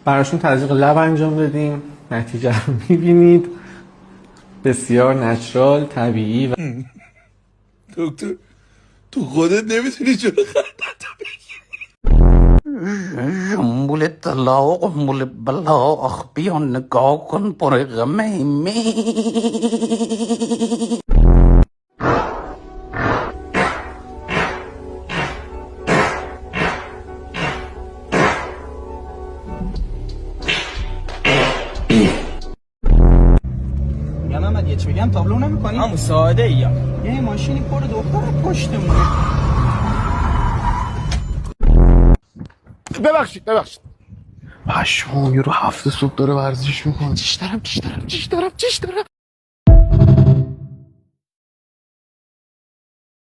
براشون تزریق لب انجام دادیم، نتیجه رو میبینید، بسیار نچرال، طبیعی و دکتر تو خودت نمیتونی جلو خندت جنبول طلا و قنبول بلا آخ بیا نگاه کن پر غمه می. یا محمد یه چی بگم تابلو نمی‌کنی؟ همون ساده ایا یه ماشینی پر دختر پشتمونه. ببخشید پشمام یورو 7 صبح داره ورزش میکنه. چیش دارم